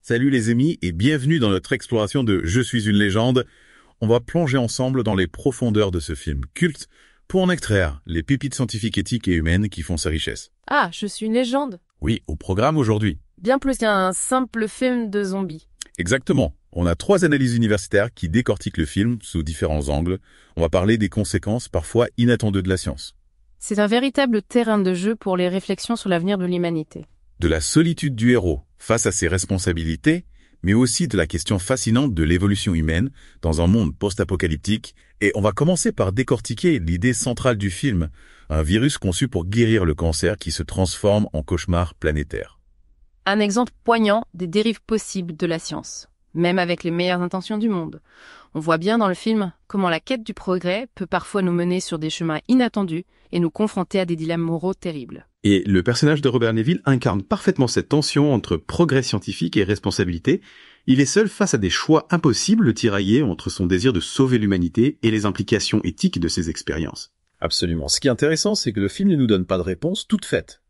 Salut les amis et bienvenue dans notre exploration de Je suis une légende. On va plonger ensemble dans les profondeurs de ce film culte pour en extraire les pépites scientifiques, éthiques et humaines qui font sa richesse. Ah, je suis une légende. Oui, au programme aujourd'hui. Bien plus qu'un simple film de zombies. Exactement. On a 3 analyses universitaires qui décortiquent le film sous différents angles. On va parler des conséquences parfois inattendues de la science. C'est un véritable terrain de jeu pour les réflexions sur l'avenir de l'humanité. De la solitude du héros face à ses responsabilités, mais aussi de la question fascinante de l'évolution humaine dans un monde post-apocalyptique. Et on va commencer par décortiquer l'idée centrale du film, un virus conçu pour guérir le cancer qui se transforme en cauchemar planétaire. Un exemple poignant des dérives possibles de la science, même avec les meilleures intentions du monde. On voit bien dans le film comment la quête du progrès peut parfois nous mener sur des chemins inattendus et nous confronter à des dilemmes moraux terribles. Et le personnage de Robert Neville incarne parfaitement cette tension entre progrès scientifique et responsabilité. Il est seul face à des choix impossibles, tiraillés entre son désir de sauver l'humanité et les implications éthiques de ses expériences. Absolument. Ce qui est intéressant, c'est que le film ne nous donne pas de réponse toute faite.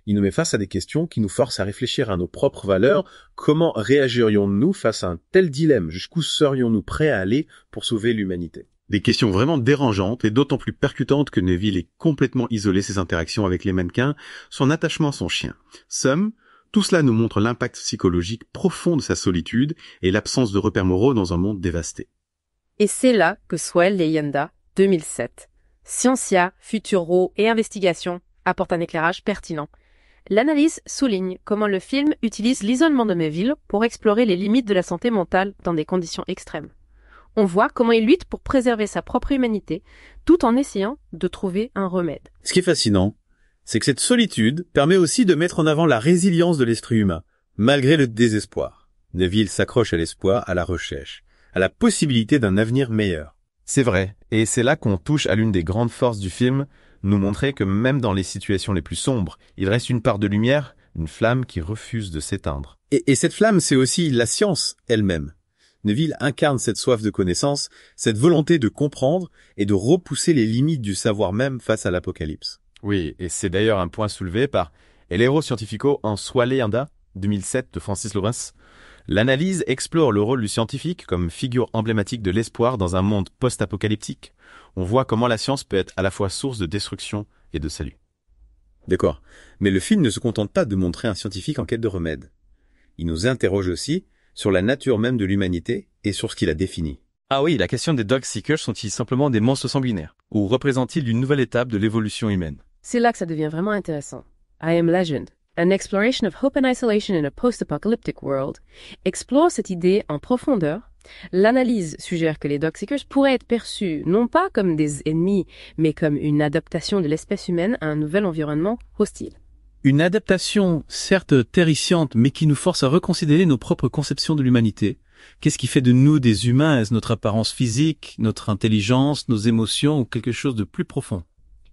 Il nous met face à des questions qui nous forcent à réfléchir à nos propres valeurs. Comment réagirions-nous face à un tel dilemme? Jusqu'où serions-nous prêts à aller pour sauver l'humanité? Des questions vraiment dérangeantes et d'autant plus percutantes que Neville est complètement isolé de ses interactions avec les mannequins, son attachement à son chien. Somme, tout cela nous montre l'impact psychologique profond de sa solitude et l'absence de repères moraux dans un monde dévasté. Et c'est là que Swell Leyenda, 2007. Scientia, Futuro et Investigation apporte un éclairage pertinent. L'analyse souligne comment le film utilise l'isolement de Neville pour explorer les limites de la santé mentale dans des conditions extrêmes. On voit comment il lutte pour préserver sa propre humanité, tout en essayant de trouver un remède. Ce qui est fascinant, c'est que cette solitude permet aussi de mettre en avant la résilience de l'esprit humain, malgré le désespoir. Neville s'accroche à l'espoir, à la recherche, à la possibilité d'un avenir meilleur. C'est vrai, et c'est là qu'on touche à l'une des grandes forces du film, nous montrer que même dans les situations les plus sombres, il reste une part de lumière, une flamme qui refuse de s'éteindre. Et cette flamme, c'est aussi la science elle-même. Neville incarne cette soif de connaissance, cette volonté de comprendre et de repousser les limites du savoir même face à l'apocalypse. Oui, et c'est d'ailleurs un point soulevé par El Héros Scientifico en Sua Leyenda, 2007 de Francis Lawrence. L'analyse explore le rôle du scientifique comme figure emblématique de l'espoir dans un monde post-apocalyptique. On voit comment la science peut être à la fois source de destruction et de salut. D'accord. Mais le film ne se contente pas de montrer un scientifique en quête de remède. Il nous interroge aussi sur la nature même de l'humanité et sur ce qui la définit. Ah oui, la question des dog seekers sont-ils simplement des monstres sanguinaires? Ou représentent-ils une nouvelle étape de l'évolution humaine? C'est là que ça devient vraiment intéressant. I Am Legend, An Exploration of Hope and Isolation in a Post-Apocalyptic World, explore cette idée en profondeur. L'analyse suggère que les dog seekers pourraient être perçus non pas comme des ennemis, mais comme une adaptation de l'espèce humaine à un nouvel environnement hostile. Une adaptation, certes terrifiante, mais qui nous force à reconsidérer nos propres conceptions de l'humanité. Qu'est-ce qui fait de nous des humains? Est-ce notre apparence physique, notre intelligence, nos émotions ou quelque chose de plus profond?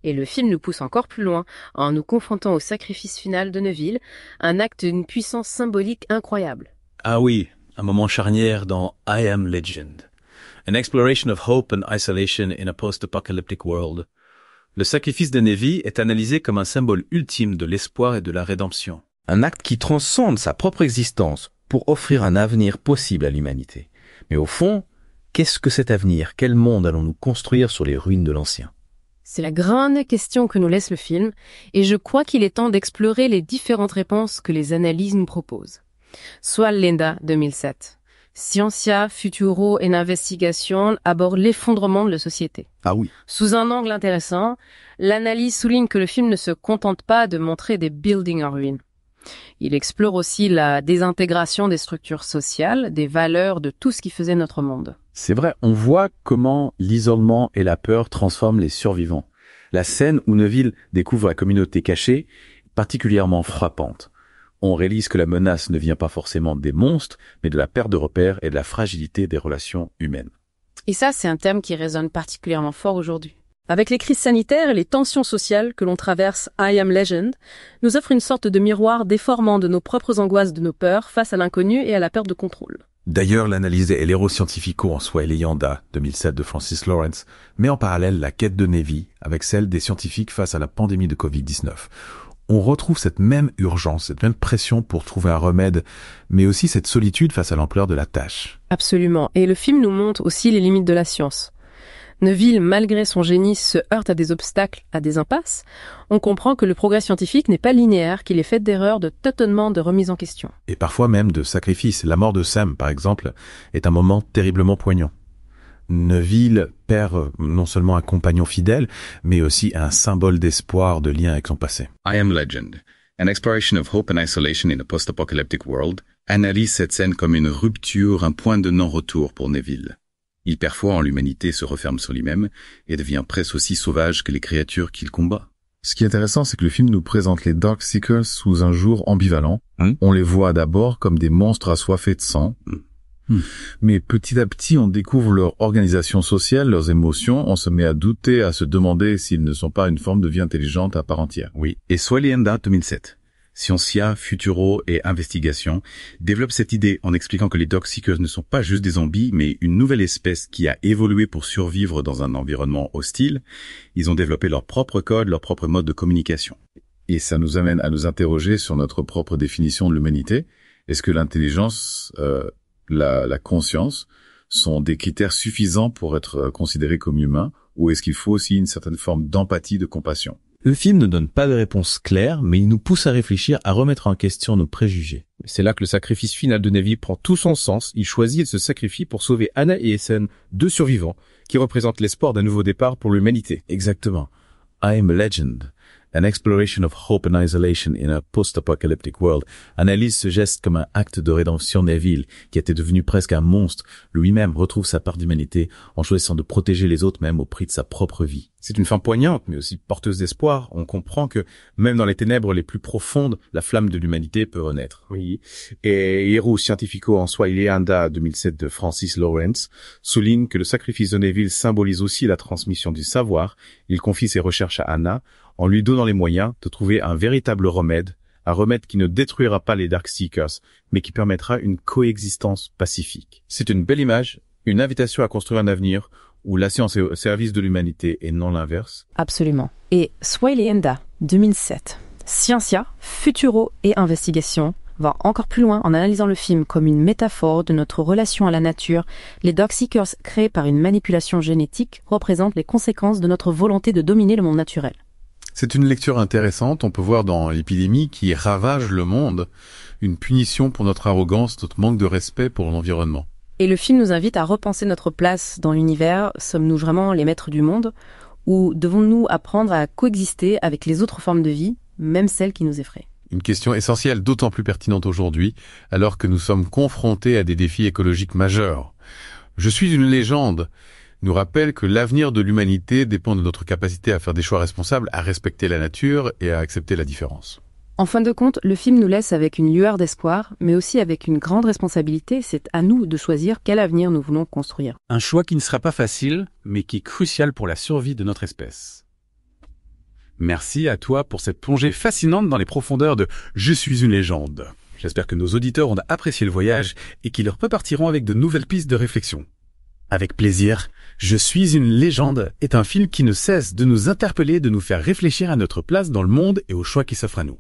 Et le film nous pousse encore plus loin en nous confrontant au sacrifice final de Neville, un acte d'une puissance symbolique incroyable. Ah oui, un moment charnière dans I Am Legend. An Exploration of Hope and Isolation in a Post-Apocalyptic World. Le sacrifice de Neville est analysé comme un symbole ultime de l'espoir et de la rédemption. Un acte qui transcende sa propre existence pour offrir un avenir possible à l'humanité. Mais au fond, qu'est-ce que cet avenir? Quel monde allons-nous construire sur les ruines de l'ancien? C'est la grande question que nous laisse le film, et je crois qu'il est temps d'explorer les différentes réponses que les analyses nous proposent. Swal Leyenda, 2007. Scientia, Futuro et Investigation aborde l'effondrement de la société. Ah oui. Sous un angle intéressant, l'analyse souligne que le film ne se contente pas de montrer des buildings en ruine. Il explore aussi la désintégration des structures sociales, des valeurs, de tout ce qui faisait notre monde. C'est vrai, on voit comment l'isolement et la peur transforment les survivants. La scène où Neville découvre la communauté cachée est particulièrement frappante. On réalise que la menace ne vient pas forcément des monstres, mais de la perte de repères et de la fragilité des relations humaines. Et ça, c'est un thème qui résonne particulièrement fort aujourd'hui. Avec les crises sanitaires et les tensions sociales que l'on traverse, I Am Legend nous offre une sorte de miroir déformant de nos propres angoisses, de nos peurs face à l'inconnu et à la perte de contrôle. D'ailleurs, l'analyse des El Héros Scientifico en Sua Leyenda, 2007 de Francis Lawrence, met en parallèle la quête de Neville avec celle des scientifiques face à la pandémie de Covid-19. On retrouve cette même urgence, cette même pression pour trouver un remède, mais aussi cette solitude face à l'ampleur de la tâche. Absolument. Et le film nous montre aussi les limites de la science. Neville, malgré son génie, se heurte à des obstacles, à des impasses. On comprend que le progrès scientifique n'est pas linéaire, qu'il est fait d'erreurs, de tâtonnements, de remises en question. Et parfois même de sacrifices. La mort de Sam, par exemple, est un moment terriblement poignant. Neville perd non seulement un compagnon fidèle, mais aussi un symbole d'espoir, de lien avec son passé. I Am Legend, an exploration of hope and isolation in a post-apocalyptic world, analyse cette scène comme une rupture, un point de non-retour pour Neville. Il perd foi en l'humanité, se referme sur lui-même et devient presque aussi sauvage que les créatures qu'il combat. Ce qui est intéressant, c'est que le film nous présente les Darkseekers sous un jour ambivalent. On les voit d'abord comme des monstres assoiffés de sang. Mais petit à petit, on découvre leur organisation sociale, leurs émotions, on se met à douter, à se demander s'ils ne sont pas une forme de vie intelligente à part entière. Oui, et Swell et Yanda 2007. Scientia, Futuro et Investigation développent cette idée en expliquant que les Darkseekers ne sont pas juste des zombies, mais une nouvelle espèce qui a évolué pour survivre dans un environnement hostile. Ils ont développé leur propre code, leur propre mode de communication. Et ça nous amène à nous interroger sur notre propre définition de l'humanité. Est-ce que l'intelligence, la conscience sont des critères suffisants pour être considérés comme humains, ou est-ce qu'il faut aussi une certaine forme d'empathie, de compassion? Le film ne donne pas de réponse claire, mais il nous pousse à réfléchir, à remettre en question nos préjugés. C'est là que le sacrifice final de Neville prend tout son sens. Il choisit et se sacrifie pour sauver Anna et Essen, deux survivants, qui représentent l'espoir d'un nouveau départ pour l'humanité. Exactement. I Am Legend, an exploration of hope and isolation in a post-apocalyptic world, analyse ce geste comme un acte de rédemption. Neville, qui était devenu presque un monstre, lui-même retrouve sa part d'humanité en choisissant de protéger les autres même au prix de sa propre vie. C'est une fin poignante, mais aussi porteuse d'espoir. On comprend que, même dans les ténèbres les plus profondes, la flamme de l'humanité peut renaître. Oui. Et Héros Scientifico en Swell et Yanda 2007 de Francis Lawrence souligne que le sacrifice de Neville symbolise aussi la transmission du savoir. Il confie ses recherches à Anna, en lui donnant les moyens de trouver un véritable remède, un remède qui ne détruira pas les Darkseekers, mais qui permettra une coexistence pacifique. C'est une belle image, une invitation à construire un avenir où la science est au service de l'humanité et non l'inverse. Absolument. Et Swell et Yanda 2007. Scientia, Futuro et Investigation va encore plus loin en analysant le film comme une métaphore de notre relation à la nature. Les Darkseekers, créés par une manipulation génétique, représentent les conséquences de notre volonté de dominer le monde naturel. C'est une lecture intéressante. On peut voir dans l'épidémie qui ravage le monde une punition pour notre arrogance, notre manque de respect pour l'environnement. Et le film nous invite à repenser notre place dans l'univers. Sommes-nous vraiment les maîtres du monde? Ou devons-nous apprendre à coexister avec les autres formes de vie, même celles qui nous effraient? Une question essentielle, d'autant plus pertinente aujourd'hui, alors que nous sommes confrontés à des défis écologiques majeurs. Je suis une légende nous rappelle que l'avenir de l'humanité dépend de notre capacité à faire des choix responsables, à respecter la nature et à accepter la différence. En fin de compte, le film nous laisse avec une lueur d'espoir, mais aussi avec une grande responsabilité. C'est à nous de choisir quel avenir nous voulons construire. Un choix qui ne sera pas facile, mais qui est crucial pour la survie de notre espèce. Merci à toi pour cette plongée fascinante dans les profondeurs de « Je suis une légende ». J'espère que nos auditeurs ont apprécié le voyage et qu'ils repartiront avec de nouvelles pistes de réflexion. Avec plaisir, Je suis une légende est un film qui ne cesse de nous interpeller, de nous faire réfléchir à notre place dans le monde et aux choix qui s'offrent à nous.